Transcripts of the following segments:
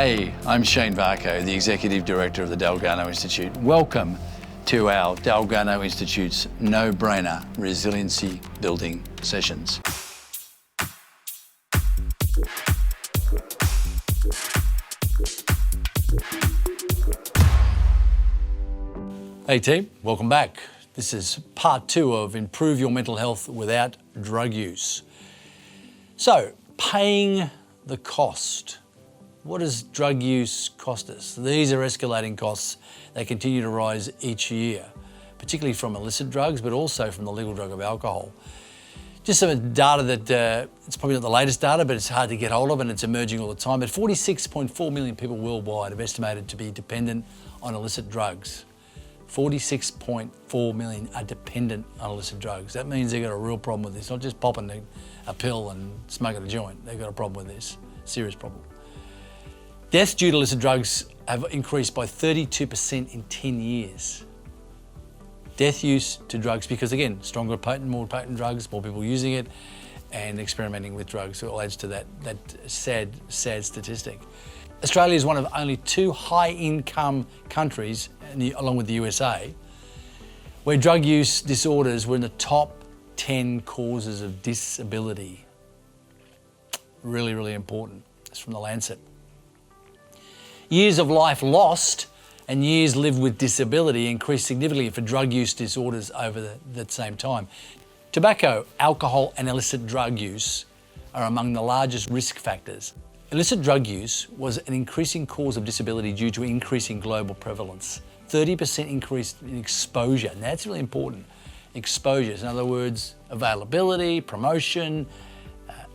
Hey, I'm Shane Varco, the Executive Director of the Dalgarno Institute. Welcome to our Dalgarno Institute's no-brainer resiliency building sessions. Hey team, welcome back. This is part 2 of Improve Your Mental Health Without Drug Use. So, paying the cost. What does drug use cost us? These are escalating costs. They continue to rise each year, particularly from illicit drugs, but also from the legal drug of alcohol. Just some data that, it's probably not the latest data, but it's hard to get hold of and it's emerging all the time. But 46.4 million people worldwide have estimated to be dependent on illicit drugs. 46.4 million are dependent on illicit drugs. That means they've got a real problem with this, not just popping a pill and smoking a joint. They've got a problem with this, serious problem. Deaths due to illicit drugs have increased by 32% in 10 years. Death use to drugs, because again, stronger, potent, more potent drugs, more people using it, and experimenting with drugs, it all adds to that sad statistic. Australia is one of only 2 high-income countries, along with the USA, where drug use disorders were in the top 10 causes of disability. Really, really important. It's from the Lancet. Years of life lost and years lived with disability increased significantly for drug use disorders over that same time. Tobacco, alcohol and illicit drug use are among the largest risk factors. Illicit drug use was an increasing cause of disability due to increasing global prevalence. 30% increase in exposure, and that's really important. Exposure, in other words, availability, promotion,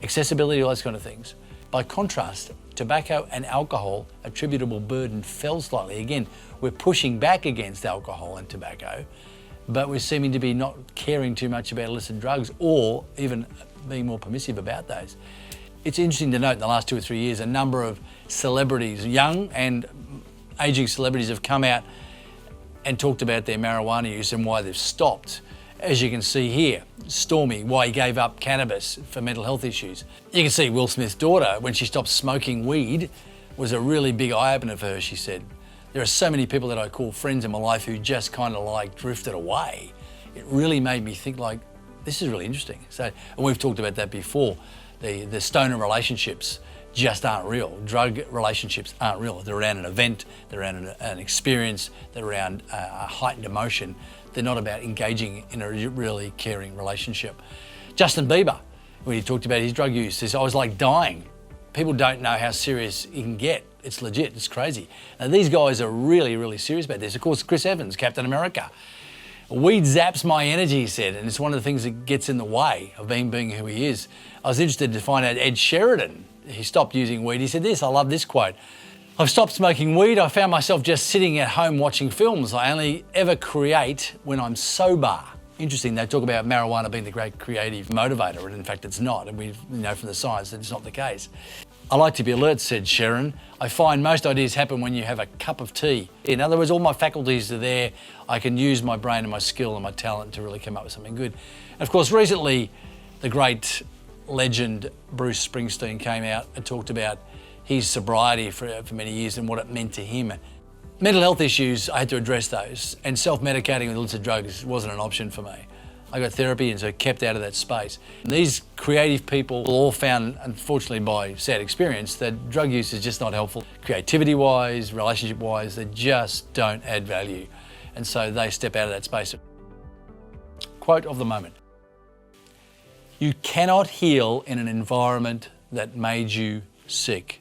accessibility, all those kind of things. By contrast, tobacco and alcohol attributable burden fell slightly. Again, we're pushing back against alcohol and tobacco, but we're seeming to be not caring too much about illicit drugs or even being more permissive about those. It's interesting to note in the last 2 or 3 years, a number of celebrities, young and aging celebrities, have come out and talked about their marijuana use and why they've stopped. As you can see here, Stormy, why he gave up cannabis for mental health issues. You can see Will Smith's daughter, when she stopped smoking weed, was a really big eye-opener for her, she said. There are so many people that I call friends in my life who just kind of like drifted away. It really made me think like, this is really interesting. So, and we've talked about that before. The stoner relationships just aren't real. Drug relationships aren't real. They're around an event, they're around an experience, they're around a heightened emotion. They're not about engaging in a really caring relationship. Justin Bieber, when he talked about his drug use, says, I was like dying. People don't know how serious you can get. It's legit, it's crazy. Now these guys are really, really serious about this. Of course, Chris Evans, Captain America. Weed zaps my energy, he said, and it's one of the things that gets in the way of being who he is. I was interested to find out Ed Sheridan. He stopped using weed. He said this, I love this quote. I've stopped smoking weed. I found myself just sitting at home watching films. I only ever create when I'm sober. Interesting, they talk about marijuana being the great creative motivator, and in fact it's not, and we know from the science that it's not the case. I like to be alert, said Sharon. I find most ideas happen when you have a cup of tea. In other words, all my faculties are there. I can use my brain and my skill and my talent to really come up with something good. And of course, recently, the great legend Bruce Springsteen came out and talked about his sobriety for many years and what it meant to him. Mental health issues, I had to address those, and self-medicating with illicit drugs wasn't an option for me. I got therapy and so kept out of that space. And these creative people all found, unfortunately by sad experience, that drug use is just not helpful. Creativity-wise, relationship-wise, they just don't add value. And so they step out of that space. Quote of the moment. You cannot heal in an environment that made you sick.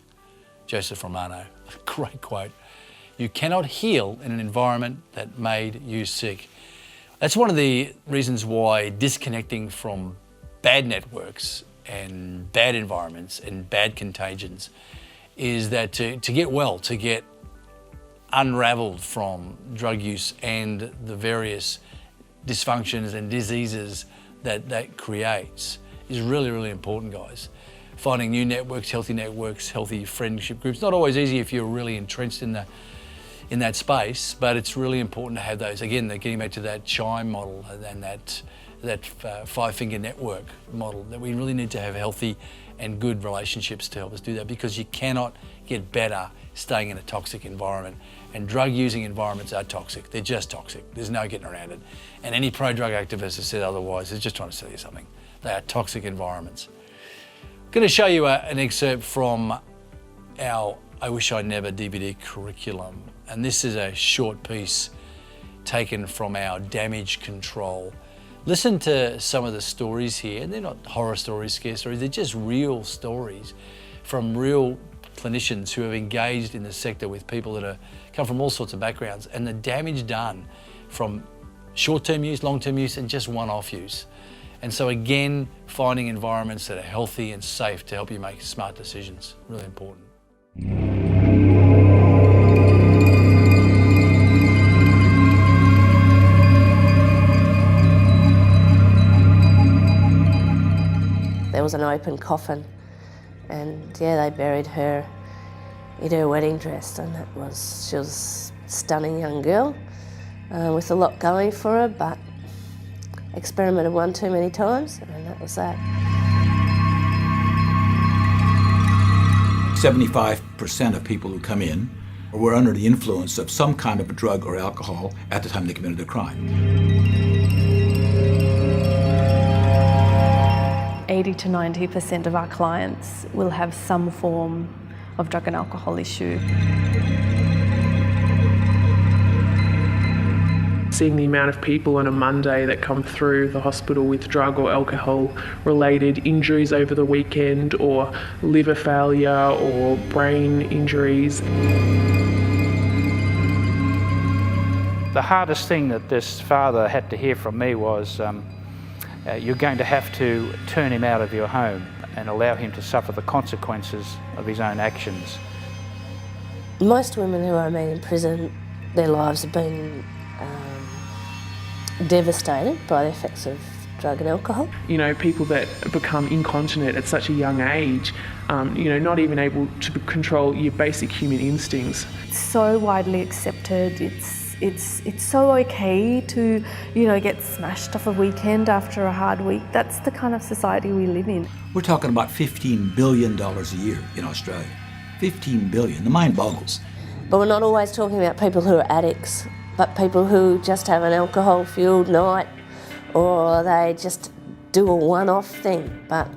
Joseph Romano, great quote. You cannot heal in an environment that made you sick. That's one of the reasons why disconnecting from bad networks and bad environments and bad contagions is that to get well, to get unraveled from drug use and the various dysfunctions and diseases that creates is really, really important, guys. Finding new networks, healthy friendship groups. Not always easy if you're really entrenched in that space, but it's really important to have those. Again, they're getting back to that chime model and that five-finger network model, that we really need to have healthy and good relationships to help us do that, because you cannot get better staying in a toxic environment. And drug-using environments are toxic. They're just toxic. There's no getting around it. And any pro-drug activist who said otherwise is just trying to sell you something. They are toxic environments. I'm going to show you an excerpt from our I Wish I Never DVD curriculum. And this is a short piece taken from our damage control. Listen to some of the stories here. They're not horror stories, scare stories, they're just real stories from real clinicians who have engaged in the sector with people that come from all sorts of backgrounds, and the damage done from short-term use, long-term use, and just one-off use. And so again, finding environments that are healthy and safe to help you make smart decisions, really important. There was an open coffin, and yeah, they buried her in her wedding dress, and she was a stunning young girl with a lot going for her, but experimented one too many times, and that was that. 75% of people who come in were under the influence of some kind of a drug or alcohol at the time they committed a crime. 80 to 90% of our clients will have some form of drug and alcohol issue. Seeing the amount of people on a Monday that come through the hospital with drug or alcohol related injuries over the weekend, or liver failure or brain injuries. The hardest thing that this father had to hear from me was you're going to have to turn him out of your home and allow him to suffer the consequences of his own actions. Most women who I meet in prison, their lives have been devastated by the effects of drug and alcohol. You know, people that become incontinent at such a young age, not even able to control your basic human instincts. It's so widely accepted. It's so okay to, get smashed off a weekend after a hard week. That's the kind of society we live in. We're talking about $15 billion a year in Australia. 15 billion, the mind boggles. But we're not always talking about people who are addicts, but people who just have an alcohol-fueled night, or they just do a one-off thing, but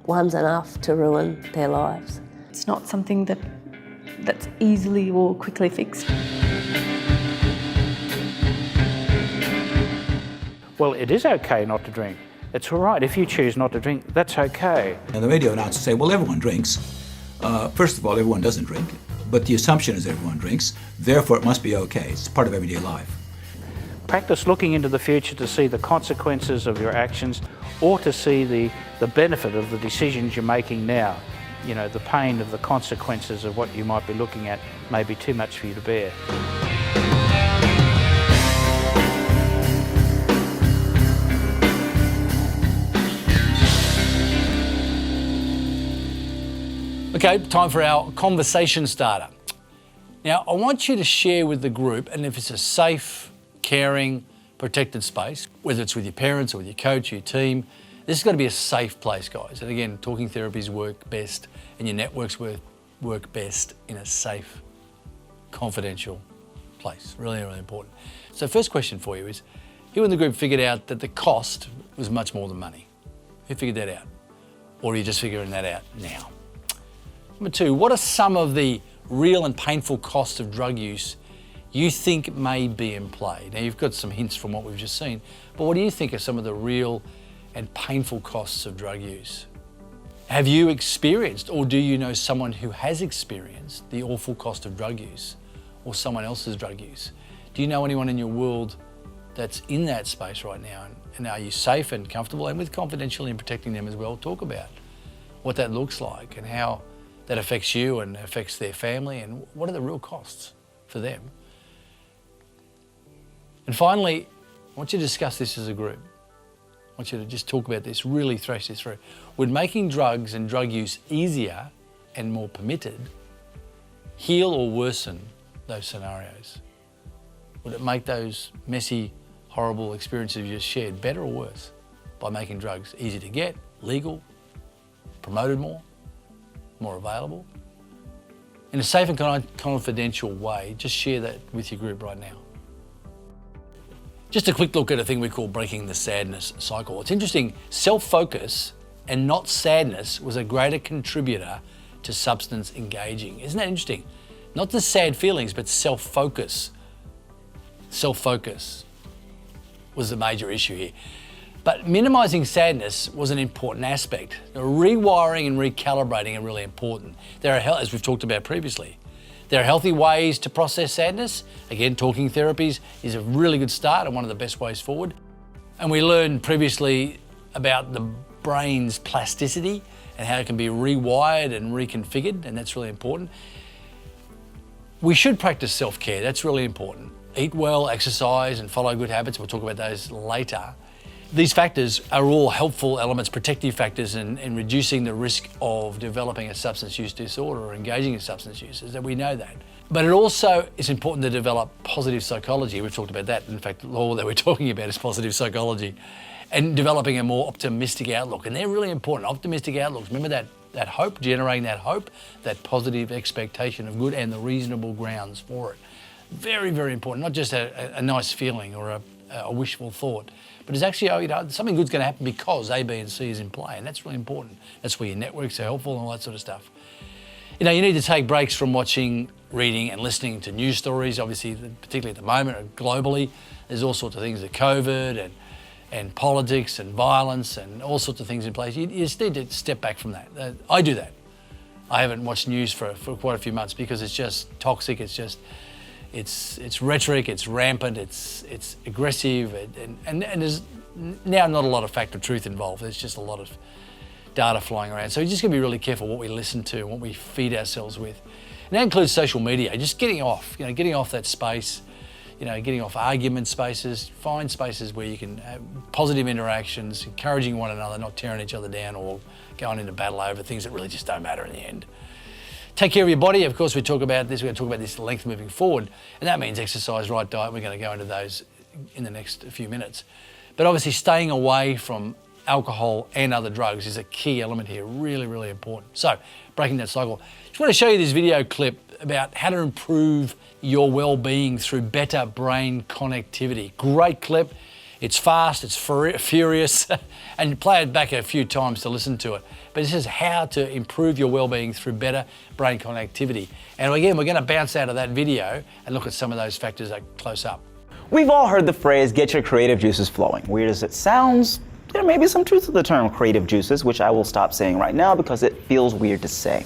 one's enough to ruin their lives. It's not something that's easily or quickly fixed. Well, it is okay not to drink. It's all right if you choose not to drink, that's okay. And the radio announcers say, well, everyone drinks. First of all, everyone doesn't drink, but the assumption is everyone drinks, therefore it must be okay. It's part of everyday life. Practice looking into the future to see the consequences of your actions, or to see the benefit of the decisions you're making now. The pain of the consequences of what you might be looking at may be too much for you to bear. Okay, time for our conversation starter. Now, I want you to share with the group, and if it's a safe, caring, protected space, whether it's with your parents or with your coach, your team, this has got to be a safe place, guys. And again, talking therapies work best, and your networks work best in a safe, confidential place. Really, really important. So first question for you is, who in the group figured out that the cost was much more than money? Who figured that out? Or are you just figuring that out now? Number two, what are some of the real and painful costs of drug use you think may be in play? Now, you've got some hints from what we've just seen, but what do you think are some of the real and painful costs of drug use? Have you experienced, or do you know someone who has experienced the awful cost of drug use, or someone else's drug use? Do you know anyone in your world that's in that space right now? And are you safe and comfortable, and with confidentiality and protecting them as well? Talk about what that looks like and how that affects you and affects their family, and what are the real costs for them. And finally, I want you to discuss this as a group. I want you to just talk about this, really thrash this through. Would making drugs and drug use easier and more permitted heal or worsen those scenarios? Would it make those messy, horrible experiences you just shared better or worse by making drugs easy to get, legal, promoted more available? in a safe and confidential way, just share that with your group right now. Just a quick look at a thing we call breaking the sadness cycle. It's interesting, self-focus and not sadness was a greater contributor to substance engaging. Isn't that interesting? Not the sad feelings, but self-focus. Self-focus was the major issue here. But minimizing sadness was an important aspect. Rewiring and recalibrating are really important. There are, as we've talked about previously, there are healthy ways to process sadness. Again, talking therapies is a really good start and one of the best ways forward. And we learned previously about the brain's plasticity and how it can be rewired and reconfigured, and that's really important. We should practice self-care, that's really important. Eat well, exercise, and follow good habits. We'll talk about those later. These factors are all helpful elements, protective factors in reducing the risk of developing a substance use disorder or engaging in substance use, is that we know that. But it also is important to develop positive psychology. We've talked about that. In fact, all that we're talking about is positive psychology and developing a more optimistic outlook. And they're really important, optimistic outlooks. Remember that hope, generating that hope, that positive expectation of good and the reasonable grounds for it. Very, very important, not just a nice feeling or a wishful thought, but it's actually, something good's going to happen because A, B, and C is in play, and that's really important. That's where your networks are helpful and all that sort of stuff. You need to take breaks from watching, reading, and listening to news stories. Obviously, particularly at the moment, globally, there's all sorts of things, like COVID and politics and violence and all sorts of things in place. You just need to step back from that. I do that. I haven't watched news for quite a few months because it's just toxic. It's rhetoric, it's rampant, it's aggressive, and there's now not a lot of fact or truth involved. There's just a lot of data flying around. So you just got to be really careful what we listen to and what we feed ourselves with. And that includes social media, just getting off, getting off that space, getting off argument spaces, find spaces where you can have positive interactions, encouraging one another, not tearing each other down or going into battle over things that really just don't matter in the end. Take care of your body. Of course, we talk about this. We're going to talk about this at length moving forward. And that means exercise, right diet. We're going to go into those in the next few minutes. But obviously, staying away from alcohol and other drugs is a key element here. Really, really important. So, breaking that cycle. Just want to show you this video clip about how to improve your well-being through better brain connectivity. Great clip. It's fast, it's furious, and play it back a few times to listen to it. But this is how to improve your well-being through better brain connectivity. And again, we're going to bounce out of that video and look at some of those factors close up. We've all heard the phrase, get your creative juices flowing. Weird as it sounds, there may be some truth to the term creative juices, which I will stop saying right now because it feels weird to say.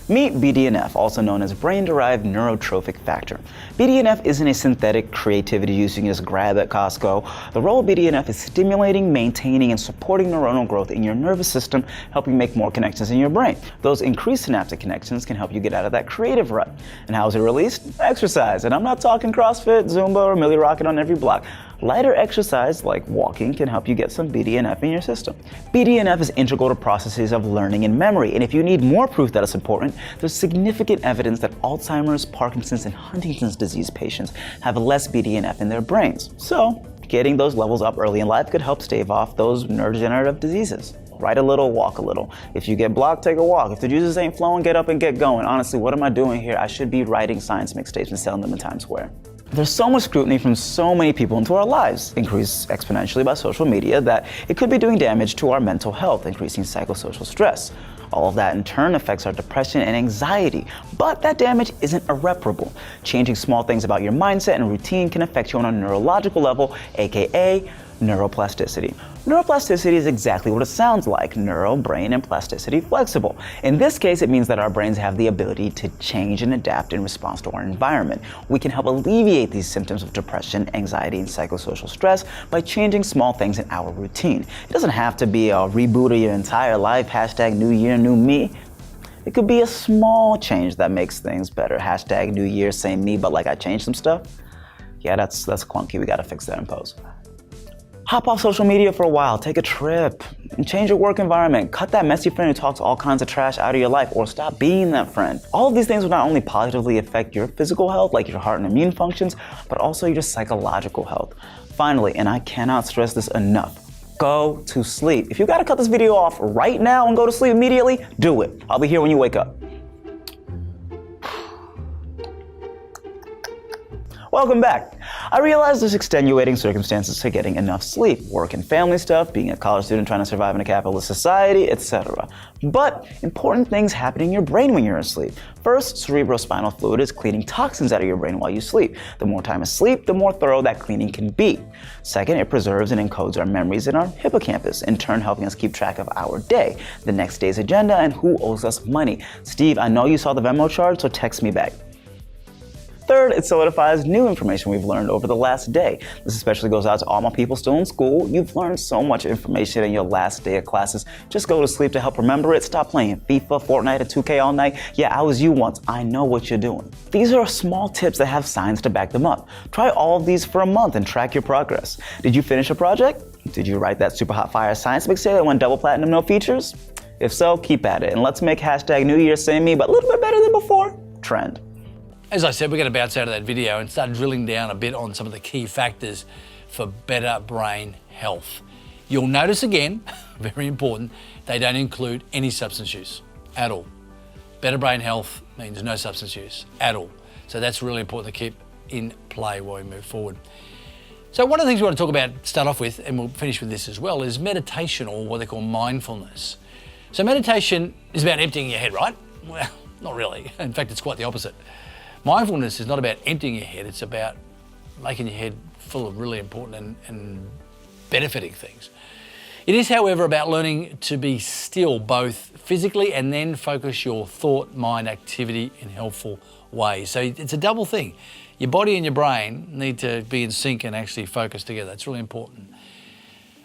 Meet BDNF, also known as brain-derived neurotrophic factor. BDNF isn't a synthetic creativity juice you can just grab at Costco. The role of BDNF is stimulating, maintaining, and supporting neuronal growth in your nervous system, helping make more connections in your brain. Those increased synaptic connections can help you get out of that creative rut. And how is it released? Exercise. And I'm not talking CrossFit, Zumba, or Millie Rocket on every block. Lighter exercise, like walking, can help you get some BDNF in your system. BDNF is integral to processes of learning and memory, and if you need more proof that it's important, there's significant evidence that Alzheimer's, Parkinson's, and Huntington's disease patients have less BDNF in their brains. So, getting those levels up early in life could help stave off those neurodegenerative diseases. Write a little, walk a little. If you get blocked, take a walk. If the juices ain't flowing, get up and get going. Honestly, what am I doing here? I should be writing science mixtapes and selling them in Times Square. There's so much scrutiny from so many people into our lives, increased exponentially by social media, that it could be doing damage to our mental health, increasing psychosocial stress. All of that in turn affects our depression and anxiety, but that damage isn't irreparable. Changing small things about your mindset and routine can affect you on a neurological level, aka neuroplasticity. Neuroplasticity is exactly what it sounds like, neuro, brain, and plasticity flexible. In this case, it means that our brains have the ability to change and adapt in response to our environment. We can help alleviate these symptoms of depression, anxiety, and psychosocial stress by changing small things in our routine. It doesn't have to be a reboot of your entire life, hashtag new year, new me. It could be a small change that makes things better, hashtag new year, same me, but like I changed some stuff. Yeah, that's clunky, we gotta fix that in post. Hop off social media for a while, take a trip, and change your work environment. Cut that messy friend who talks all kinds of trash out of your life, or stop being that friend. All of these things will not only positively affect your physical health, like your heart and immune functions, but also your psychological health. Finally, and I cannot stress this enough, go to sleep. If you gotta cut this video off right now and go to sleep immediately, do it. I'll be here when you wake up. Welcome back. I realize there's extenuating circumstances to getting enough sleep, work and family stuff, being a college student trying to survive in a capitalist society, etc. But important things happen in your brain when you're asleep. First, cerebrospinal fluid is cleaning toxins out of your brain while you sleep. The more time asleep, the more thorough that cleaning can be. Second, it preserves and encodes our memories in our hippocampus, in turn helping us keep track of our day, the next day's agenda, and who owes us money. Steve, I know you saw the Venmo charge, so text me back. Third, it solidifies new information we've learned over the last day. This especially goes out to all my people still in school. You've learned so much information in your last day of classes. Just go to sleep to help remember it. Stop playing FIFA, Fortnite, and 2K all night. Yeah, I was you once. I know what you're doing. These are small tips that have science to back them up. Try all of these for a month and track your progress. Did you finish a project? Did you write that super hot fire science mixtape that went double platinum, no features? If so, keep at it. And let's make hashtag New Year Same Me, but a little bit better than before, trend. As I said, we're going to bounce out of that video and start drilling down a bit on some of the key factors for better brain health. You'll notice again, very important, they don't include any substance use at all. Better brain health means no substance use at all. So that's really important to keep in play while we move forward. So one of the things we want to talk about, start off with, and we'll finish with this as well, is meditation, or what they call mindfulness. So meditation is about emptying your head, right? Well, not really. In fact, it's quite the opposite. Mindfulness is not about emptying your head, it's about making your head full of really important and benefiting things. It is, however, about learning to be still, both physically and then focus your thought, mind, activity in helpful ways. So it's a double thing. Your body and your brain need to be in sync and actually focus together. It's really important.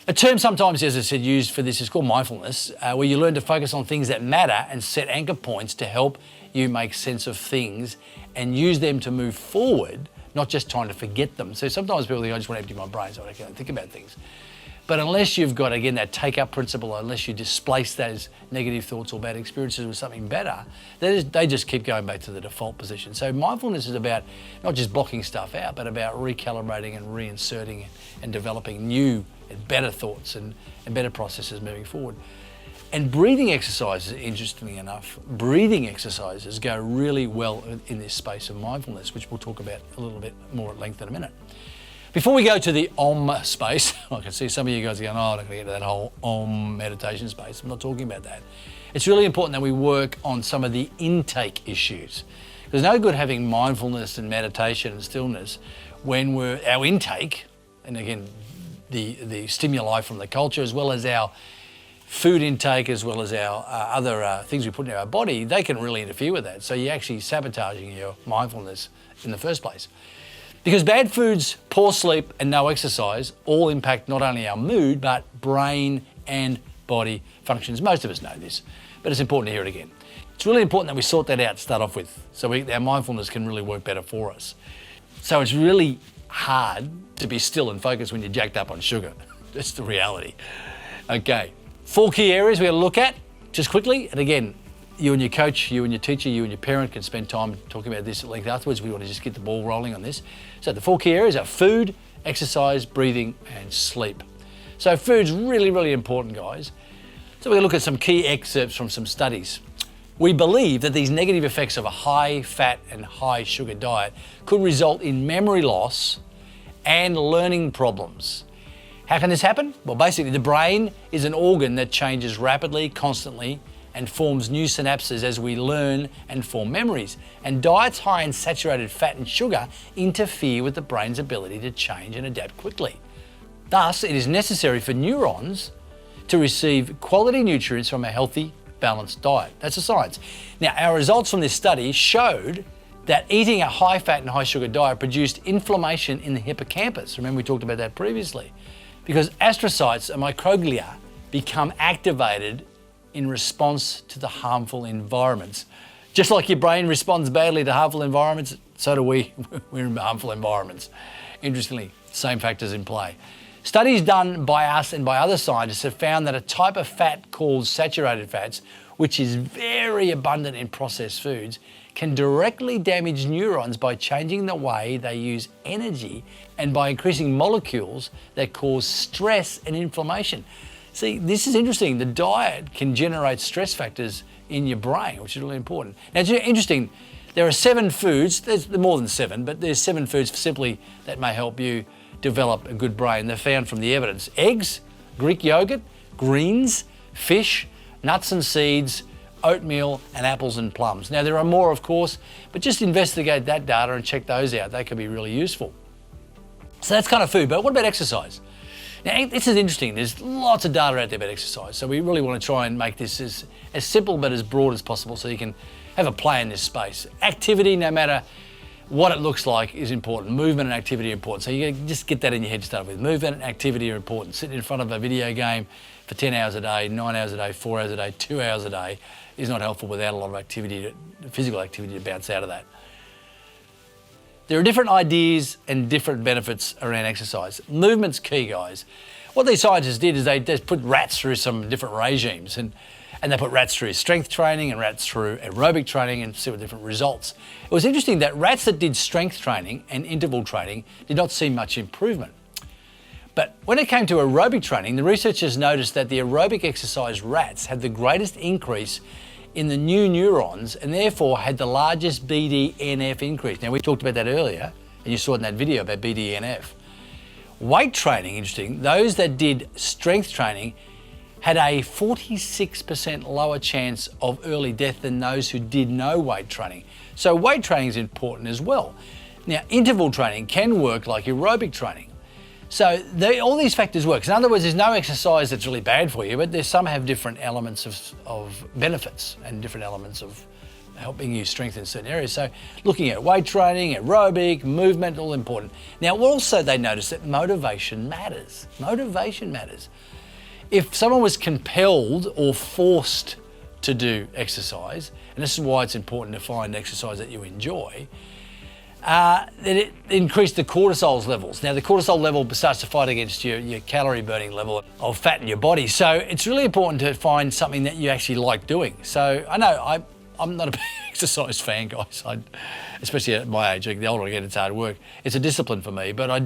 A term sometimes, as I said, used for this is called mindfulness, where you learn to focus on things that matter and set anchor points to help you make sense of things and use them to move forward, not just trying to forget them. So sometimes people think, I just want to empty my brain so I can think about things. But unless you've got, again, that take-up principle, unless you displace those negative thoughts or bad experiences with something better, they just keep going back to the default position. So mindfulness is about not just blocking stuff out, but about recalibrating and reinserting and developing new and better thoughts and better processes moving forward. And breathing exercises, interestingly enough, breathing exercises go really well in this space of mindfulness, which we'll talk about a little bit more at length in a minute. Before we go to the Om space, I can see some of you guys are going, oh, I'm not going to get to that whole Om meditation space. I'm not talking about that. It's really important that we work on some of the intake issues. There's no good having mindfulness and meditation and stillness when our intake, and again, the stimuli from the culture, as well as our food intake, as well as our other things we put in our body, they can really interfere with that. So you're actually sabotaging your mindfulness in the first place. Because bad foods, poor sleep, and no exercise all impact not only our mood, but brain and body functions. Most of us know this, but it's important to hear it again. It's really important that we sort that out to start off with, so our mindfulness can really work better for us. So it's really hard to be still and focused when you're jacked up on sugar. That's the reality. Okay, 4 key areas we're going to look at just quickly. And again, you and your coach, you and your teacher, you and your parent can spend time talking about this at length afterwards. We want to just get the ball rolling on this. So the 4 key areas are food, exercise, breathing, and sleep. So food's really, really important, guys. So we're going to look at some key excerpts from some studies. We believe that these negative effects of a high fat and high sugar diet could result in memory loss and learning problems. How can this happen? Well, basically the brain is an organ that changes rapidly, constantly, and forms new synapses as we learn and form memories. And diets high in saturated fat and sugar interfere with the brain's ability to change and adapt quickly. Thus, it is necessary for neurons to receive quality nutrients from a healthy, balanced diet. That's the science. Now, our results from this study showed that eating a high fat and high sugar diet produced inflammation in the hippocampus. Remember we talked about that previously. Because astrocytes and microglia become activated in response to the harmful environments. Just like your brain responds badly to harmful environments, so do we. We're in harmful environments. Interestingly, same factors in play. Studies done by us and by other scientists have found that a type of fat called saturated fats, which is very abundant in processed foods, can directly damage neurons by changing the way they use energy and by increasing molecules that cause stress and inflammation. See, this is interesting. The diet can generate stress factors in your brain, which is really important. Now, it's interesting. There are 7 foods, there's more than 7, but there's 7 foods simply that may help you develop a good brain. They're found from the evidence. Eggs, Greek yogurt, greens, fish, nuts and seeds, oatmeal, and apples and plums. Now there are more, of course, but just investigate that data and check those out. They can be really useful. So that's kind of food, but what about exercise? Now this is interesting. There's lots of data out there about exercise, so we really want to try and make this as simple but as broad as possible so you can have a play in this space. Activity, no matter what it looks like, is important. Movement and activity are important. So you just get that in your head to start with. Movement and activity are important. Sitting in front of a video game for 10 hours a day, 9 hours a day, 4 hours a day, 2 hours a day is not helpful without a lot of activity, physical activity to bounce out of that. There are different ideas and different benefits around exercise. Movement's key, guys. What these scientists did is they just put rats through some different regimes and they put rats through strength training and rats through aerobic training and see what different results. It was interesting that rats that did strength training and interval training did not see much improvement. But when it came to aerobic training, the researchers noticed that the aerobic exercise rats had the greatest increase in the new neurons and therefore had the largest BDNF increase. Now we talked about that earlier and you saw it in that video about BDNF. Weight training, interesting, those that did strength training had a 46% lower chance of early death than those who did no weight training. So weight training is important as well. Now interval training can work like aerobic training. So all these factors work. In other words, there's no exercise that's really bad for you, but some have different elements of benefits and different elements of helping you strengthen certain areas. So looking at weight training, aerobic, movement, all important. Now also they noticed that motivation matters. Motivation matters. If someone was compelled or forced to do exercise, and this is why it's important to find exercise that you enjoy, then it increased the cortisol levels. Now the cortisol level starts to fight against your calorie burning level of fat in your body. So it's really important to find something that you actually like doing. So I know I'm not a big exercise fan, guys. Especially at my age, the older I get, it's hard work. It's a discipline for me, but I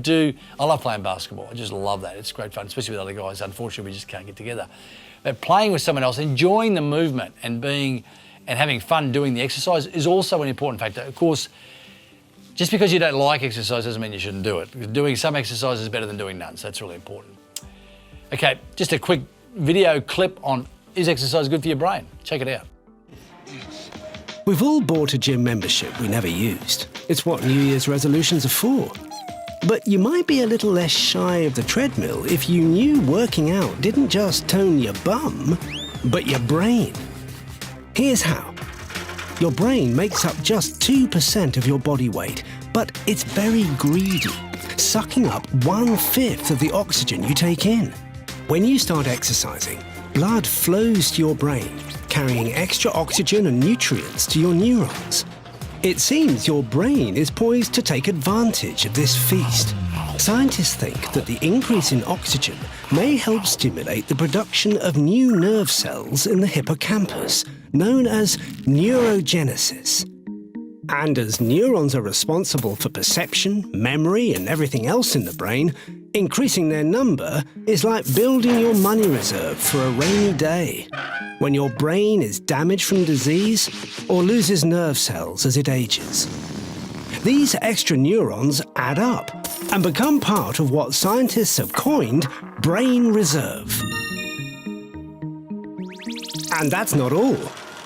love playing basketball. I just love that. It's great fun, especially with other guys. Unfortunately, we just can't get together. But playing with someone else, enjoying the movement and having fun doing the exercise is also an important factor. Of course, just because you don't like exercise doesn't mean you shouldn't do it. Doing some exercise is better than doing none, so that's really important. Okay, just a quick video clip on, is exercise good for your brain? Check it out. We've all bought a gym membership we never used. It's what New Year's resolutions are for. But you might be a little less shy of the treadmill if you knew working out didn't just tone your bum, but your brain. Here's how. Your brain makes up just 2% of your body weight, but it's very greedy, sucking up 1/5 of the oxygen you take in. When you start exercising, blood flows to your brain, carrying extra oxygen and nutrients to your neurons. It seems your brain is poised to take advantage of this feast. Scientists think that the increase in oxygen may help stimulate the production of new nerve cells in the hippocampus, known as neurogenesis. And as neurons are responsible for perception, memory, and everything else in the brain, increasing their number is like building your money reserve for a rainy day, when your brain is damaged from disease or loses nerve cells as it ages. These extra neurons add up and become part of what scientists have coined brain reserve. And that's not all.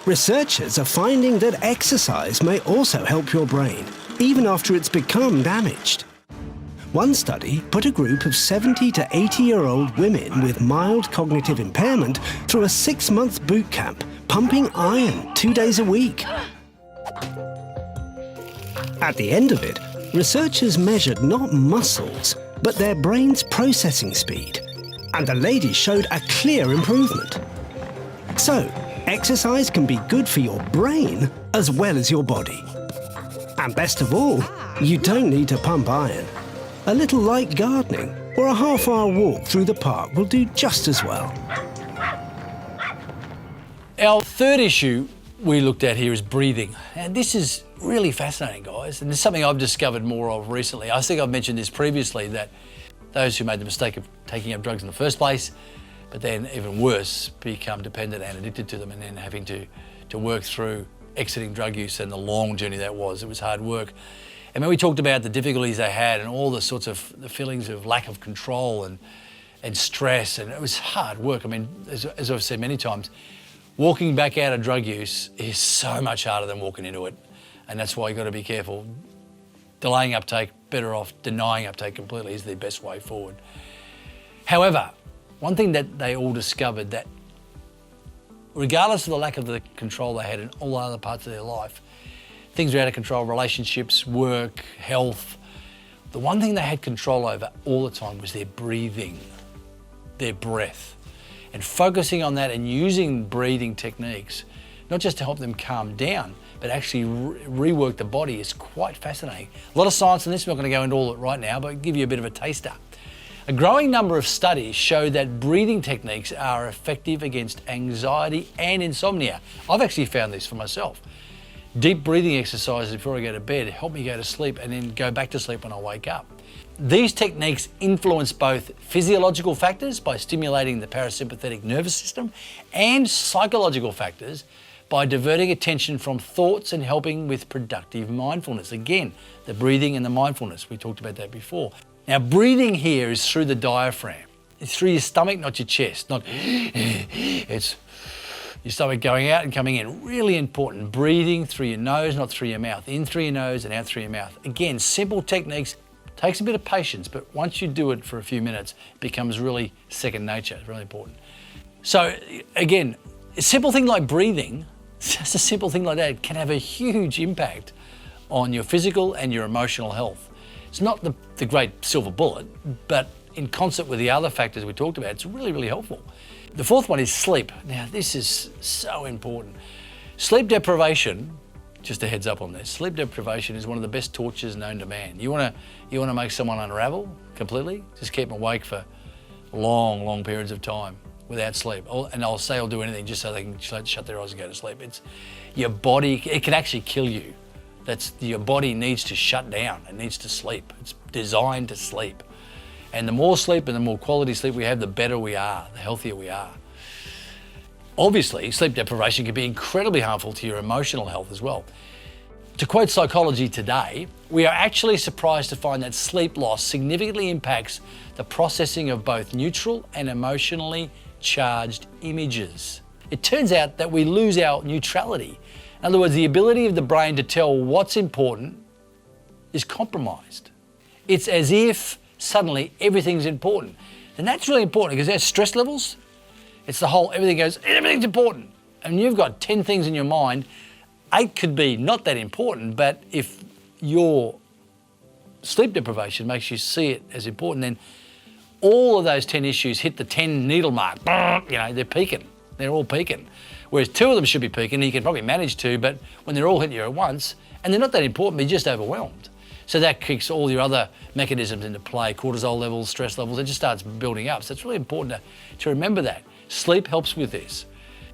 Researchers are finding that exercise may also help your brain, even after it's become damaged. One study put a group of 70 to 80-year-old women with mild cognitive impairment through a 6-month boot camp, pumping iron 2 days a week. At the end of it, researchers measured not muscles, but their brain's processing speed, and the ladies showed a clear improvement. So, exercise can be good for your brain as well as your body. And best of all, you don't need to pump iron. A little light gardening or a half-hour walk through the park will do just as well. Our third issue we looked at here is breathing. And this is really fascinating, guys. And it's something I've discovered more of recently. I think I've mentioned this previously, that those who made the mistake of taking up drugs in the first place, but then even worse, become dependent and addicted to them and then having to work through exiting drug use and the long journey that was. It was hard work. And when we talked about the difficulties they had and all the sorts of the feelings of lack of control and stress, and it was hard work. I mean, as I've said many times, walking back out of drug use is so much harder than walking into it. And that's why you've got to be careful. Delaying uptake, better off denying uptake completely is the best way forward. However, one thing that they all discovered, that regardless of the lack of the control they had in all other parts of their life, things were out of control, relationships, work, health, the one thing they had control over all the time was their breathing, their breath. And focusing on that and using breathing techniques, not just to help them calm down, but actually rework the body, is quite fascinating. A lot of science on this, I'm not going to go into all of it right now, but I'll give you a bit of a taster. A growing number of studies show that breathing techniques are effective against anxiety and insomnia. I've actually found this for myself. Deep breathing exercises before I go to bed help me go to sleep and then go back to sleep when I wake up. These techniques influence both physiological factors by stimulating the parasympathetic nervous system and psychological factors by diverting attention from thoughts and helping with productive mindfulness. Again, the breathing and the mindfulness, we talked about that before. Now, breathing here is through the diaphragm. It's through your stomach, not your chest. It's your stomach going out and coming in. Really important. Breathing through your nose, not through your mouth. In through your nose and out through your mouth. Again, simple techniques. Takes a bit of patience, but once you do it for a few minutes, it becomes really second nature. It's really important. So again, a simple thing like breathing, just a simple thing like that, can have a huge impact on your physical and your emotional health. It's not the great silver bullet, but in concert with the other factors we talked about, it's really, really helpful. The fourth one is sleep. Now, this is so important. Sleep deprivation, just a heads up on this, sleep deprivation is one of the best tortures known to man. You want to make someone unravel completely? Just keep them awake for long, long periods of time without sleep. And I'll say I'll do anything just so they can shut their eyes and go to sleep. It's your body, it can actually kill you. Your body needs to shut down. It needs to sleep. It's designed to sleep. And the more sleep and the more quality sleep we have, the better we are, the healthier we are. Obviously, sleep deprivation can be incredibly harmful to your emotional health as well. To quote Psychology Today, we are actually surprised to find that sleep loss significantly impacts the processing of both neutral and emotionally charged images. It turns out that we lose our neutrality. In other words, the ability of the brain to tell what's important is compromised. It's as if suddenly everything's important. And that's really important because there's stress levels. It's the whole, everything's important. And you've got 10 things in your mind. 8 could be not that important, but if your sleep deprivation makes you see it as important, then all of those 10 issues hit the 10 needle mark. They're peaking. They're all peaking. Whereas 2 of them should be peaking, and you can probably manage 2, but when they're all hitting you at once, and they're not that important, but you're just overwhelmed. So that kicks all your other mechanisms into play, cortisol levels, stress levels, it just starts building up. So it's really important to remember that. Sleep helps with this.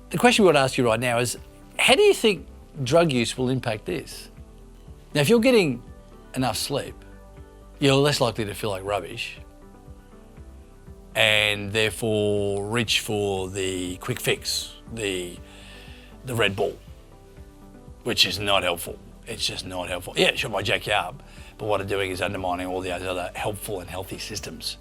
The question we want to ask you right now is, how do you think drug use will impact this? Now, if you're getting enough sleep, you're less likely to feel like rubbish and therefore reach for the quick fix, the Red Bull, which is not helpful. It's just not helpful. Yeah, sure, might jack you up, but what it's doing is undermining all the other helpful and healthy systems.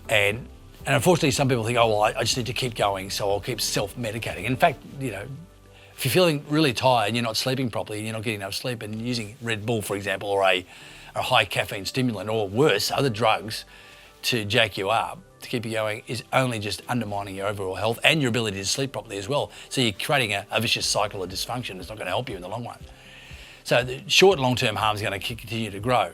And unfortunately, some people think, oh, well, I just need to keep going, so I'll keep self-medicating. In fact, if you're feeling really tired and you're not sleeping properly and you're not getting enough sleep, and using Red Bull, for example, or a high caffeine stimulant, or worse, other drugs to jack you up, to keep you going, is only just undermining your overall health and your ability to sleep properly as well. So you're creating a vicious cycle of dysfunction that's not going to help you in the long run. So the short and long-term harm is going to continue to grow.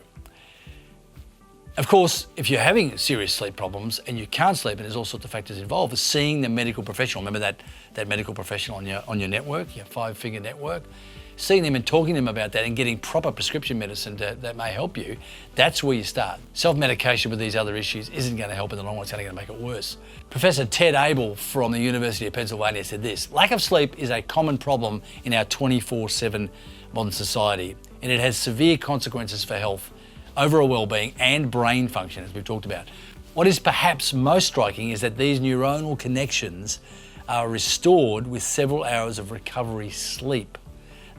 Of course, if you're having serious sleep problems and you can't sleep, and there's all sorts of factors involved, seeing the medical professional, remember that medical professional on your network, your 5-figure network, seeing them and talking to them about that and getting proper prescription medicine that may help you, that's where you start. Self-medication with these other issues isn't going to help in the long run, it's only going to make it worse. Professor Ted Abel from the University of Pennsylvania said this: lack of sleep is a common problem in our 24/7 modern society, and it has severe consequences for health, overall well-being and brain function, as we've talked about. What is perhaps most striking is that these neuronal connections are restored with several hours of recovery sleep.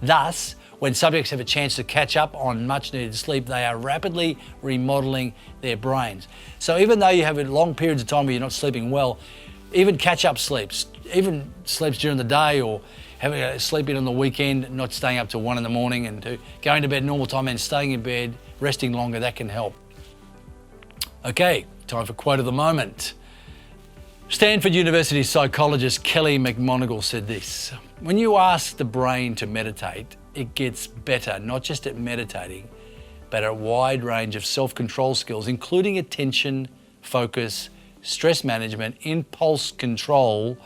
Thus, when subjects have a chance to catch up on much needed sleep, they are rapidly remodeling their brains. So even though you have long periods of time where you're not sleeping well, even catch-up sleeps, even sleeps during the day or having a sleep in on the weekend, not staying up till 1 in the morning and going to bed normal time and staying in bed, resting longer, that can help. Okay, time for quote of the moment. Stanford University psychologist Kelly McMonigal said this: "When you ask the brain to meditate, it gets better, not just at meditating, but at a wide range of self-control skills, including attention, focus, stress management, impulse control,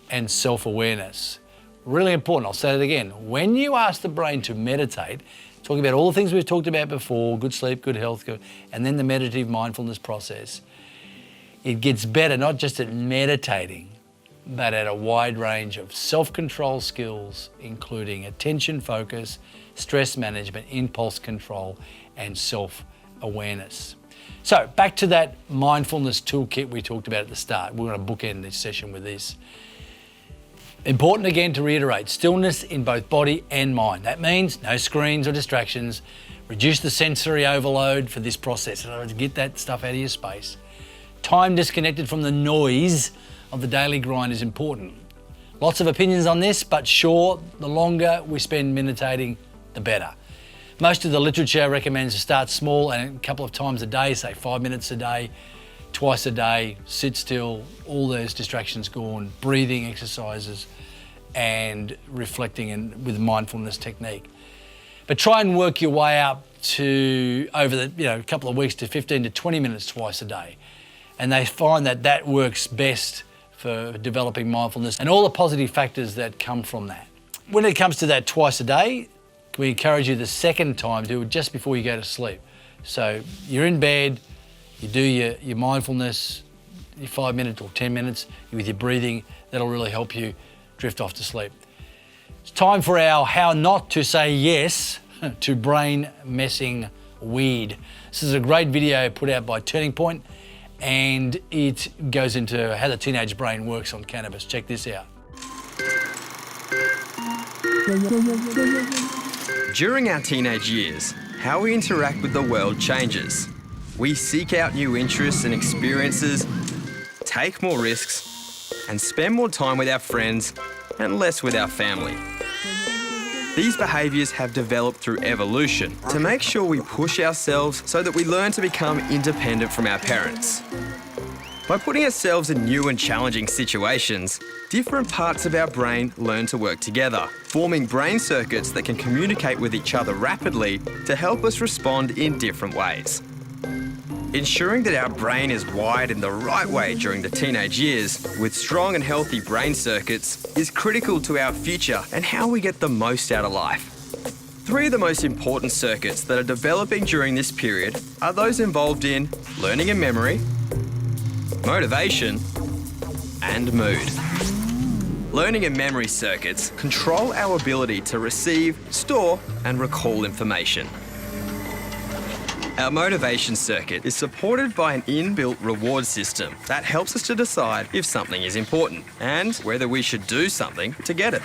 and self-awareness." Really important, I'll say it again. When you ask the brain to meditate, talking about all the things we've talked about before, good sleep, good health, and then the meditative mindfulness process, it gets better, not just at meditating, but at a wide range of self-control skills, including attention, focus, stress management, impulse control, and self-awareness. So back to that mindfulness toolkit we talked about at the start. We're going to bookend this session with this. Important again to reiterate, stillness in both body and mind. That means no screens or distractions. Reduce the sensory overload for this process. In other words, get that stuff out of your space. Time disconnected from the noise of the daily grind is important. Lots of opinions on this, but sure, the longer we spend meditating, the better. Most of the literature recommends to start small and a couple of times a day, say 5 minutes a day, twice a day, sit still, all those distractions gone, breathing exercises and reflecting and with mindfulness technique. But try and work your way up to over the couple of weeks to 15 to 20 minutes twice a day. And they find that that works best for developing mindfulness and all the positive factors that come from that. When it comes to that twice a day, we encourage you the second time, do it just before you go to sleep. So you're in bed, you do your mindfulness, your 5 minutes or 10 minutes with your breathing. That'll really help you drift off to sleep. It's time for our how not to say yes to brain messing weed. This is a great video put out by Turning Point, and it goes into how the teenage brain works on cannabis. Check this out. During our teenage years, how we interact with the world changes. We seek out new interests and experiences, take more risks, and spend more time with our friends and less with our family. These behaviours have developed through evolution to make sure we push ourselves so that we learn to become independent from our parents. By putting ourselves in new and challenging situations, different parts of our brain learn to work together, forming brain circuits that can communicate with each other rapidly to help us respond in different ways. Ensuring that our brain is wired in the right way during the teenage years with strong and healthy brain circuits is critical to our future and how we get the most out of life. 3 of the most important circuits that are developing during this period are those involved in learning and memory, motivation, and mood. Learning and memory circuits control our ability to receive, store, and recall information. Our motivation circuit is supported by an inbuilt reward system that helps us to decide if something is important and whether we should do something to get it.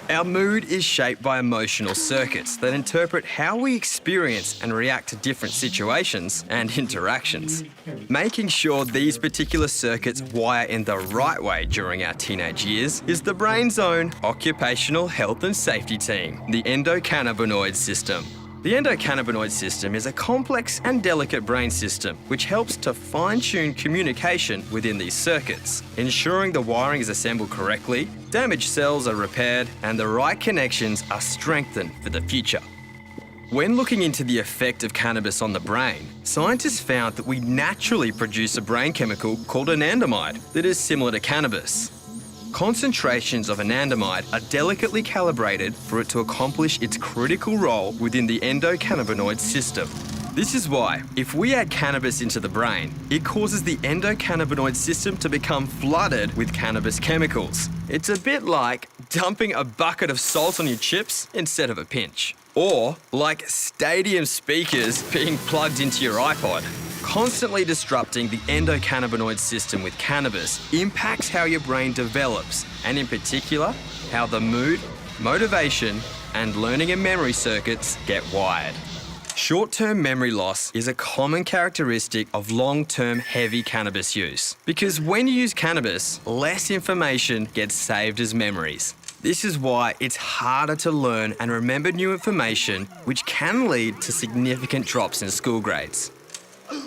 Our mood is shaped by emotional circuits that interpret how we experience and react to different situations and interactions. Making sure these particular circuits wire in the right way during our teenage years is the brain's own occupational health and safety team, the endocannabinoid system. The endocannabinoid system is a complex and delicate brain system which helps to fine-tune communication within these circuits, ensuring the wiring is assembled correctly, damaged cells are repaired, and the right connections are strengthened for the future. When looking into the effect of cannabis on the brain, scientists found that we naturally produce a brain chemical called anandamide that is similar to cannabis. Concentrations of anandamide are delicately calibrated for it to accomplish its critical role within the endocannabinoid system. This is why, if we add cannabis into the brain, it causes the endocannabinoid system to become flooded with cannabis chemicals. It's a bit like dumping a bucket of salt on your chips instead of a pinch. Or like stadium speakers being plugged into your iPod. Constantly disrupting the endocannabinoid system with cannabis impacts how your brain develops, and in particular, how the mood motivation, and learning and memory circuits get wired. Short-term memory loss is a common characteristic of long-term heavy cannabis use, because when you use cannabis, less information gets saved as memories. This is why it's harder to learn and remember new information, which can lead to significant drops in school grades.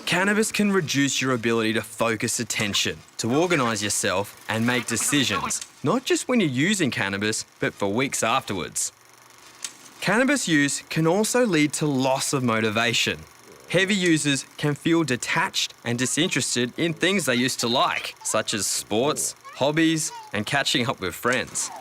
Cannabis can reduce your ability to focus attention, to organise yourself and make decisions, not just when you're using cannabis, but for weeks afterwards. Cannabis use can also lead to loss of motivation. Heavy users can feel detached and disinterested in things they used to like, such as sports, hobbies, and catching up with friends.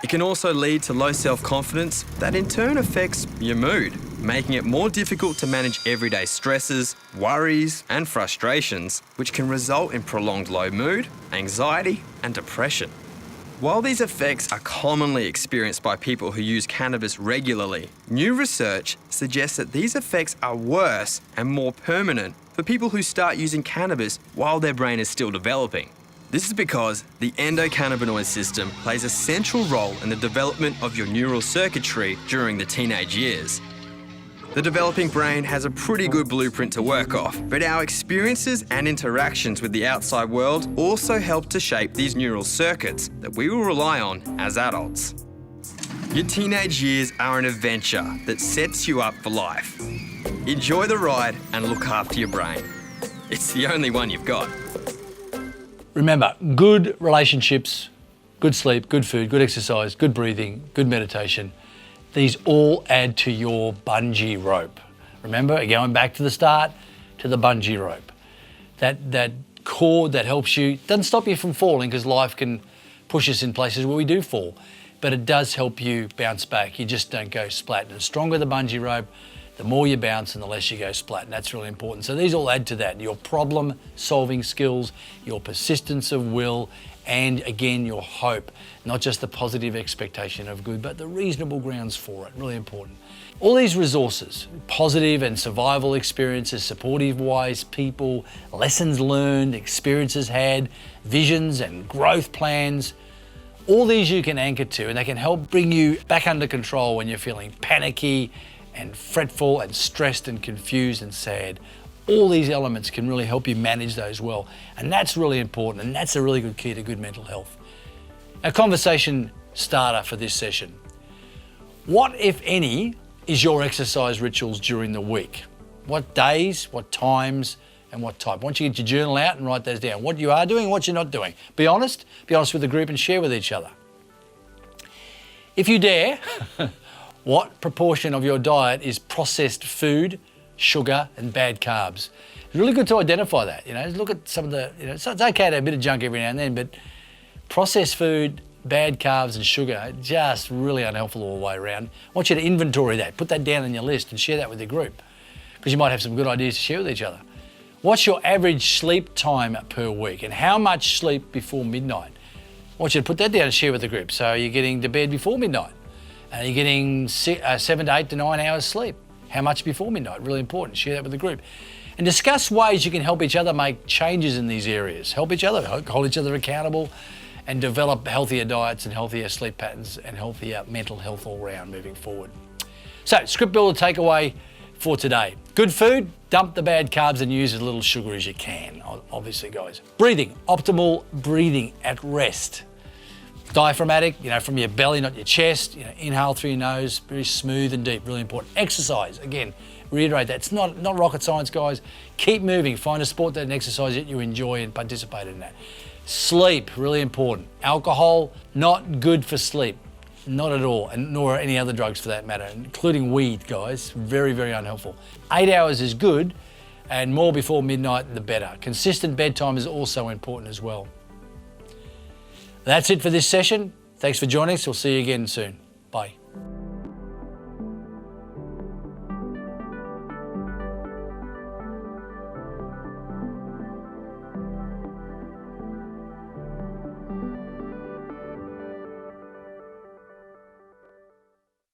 It can also lead to low self-confidence that in turn affects your mood, making it more difficult to manage everyday stresses, worries, and frustrations, which can result in prolonged low mood, anxiety, and depression. While these effects are commonly experienced by people who use cannabis regularly, new research suggests that these effects are worse and more permanent for people who start using cannabis while their brain is still developing. This is because the endocannabinoid system plays a central role in the development of your neural circuitry during the teenage years. The developing brain has a pretty good blueprint to work off, but our experiences and interactions with the outside world also help to shape these neural circuits that we will rely on as adults. Your teenage years are an adventure that sets you up for life. Enjoy the ride and look after your brain. It's the only one you've got. Remember, good relationships, good sleep, good food, good exercise, good breathing, good meditation, these all add to your bungee rope. Remember, going back to the start, to the bungee rope. That cord that helps you, doesn't stop you from falling because life can push us in places where we do fall, but it does help you bounce back. You just don't go splat. And the stronger the bungee rope, the more you bounce and the less you go splat, and that's really important. So these all add to that. Your problem solving skills, your persistence of will, and again, your hope. Not just the positive expectation of good, but the reasonable grounds for it, really important. All these resources, positive and survival experiences, supportive wise people, lessons learned, experiences had, visions and growth plans, all these you can anchor to, and they can help bring you back under control when you're feeling panicky and fretful and stressed and confused and sad. All these elements can really help you manage those well. And that's really important, and that's a really good key to good mental health. A conversation starter for this session. What, if any, is your exercise rituals during the week? What days, what times, and what type? I want you to get your journal out and write those down. What you are doing and what you're not doing. Be honest with the group and share with each other. If you dare, what proportion of your diet is processed food, sugar, and bad carbs? It's really good to identify that. Look at some of the, it's okay to have a bit of junk every now and then, but processed food, bad carbs, and sugar, just really unhelpful all the way around. I want you to inventory that, put that down on your list and share that with your group, because you might have some good ideas to share with each other. What's your average sleep time per week, and how much sleep before midnight? I want you to put that down and share with the group. So you're getting to bed before midnight. You're getting 7 to 8 to 9 hours sleep. How much before midnight? Really important. Share that with the group. And discuss ways you can help each other make changes in these areas. Help each other, hold each other accountable, and develop healthier diets and healthier sleep patterns and healthier mental health all round moving forward. So, script builder takeaway for today. Good food, dump the bad carbs and use as little sugar as you can, obviously, guys. Breathing, optimal breathing at rest. Diaphragmatic, from your belly, not your chest. Inhale through your nose, very smooth and deep, really important. Exercise, again, reiterate that. It's not rocket science, guys. Keep moving. Find a sport, an exercise that you enjoy and participate in that. Sleep, really important. Alcohol, not good for sleep. Not at all, and nor any other drugs for that matter, including weed, guys. Very, very unhelpful. 8 hours is good, and more before midnight, the better. Consistent bedtime is also important as well. That's it for this session. Thanks for joining us. We'll see you again soon.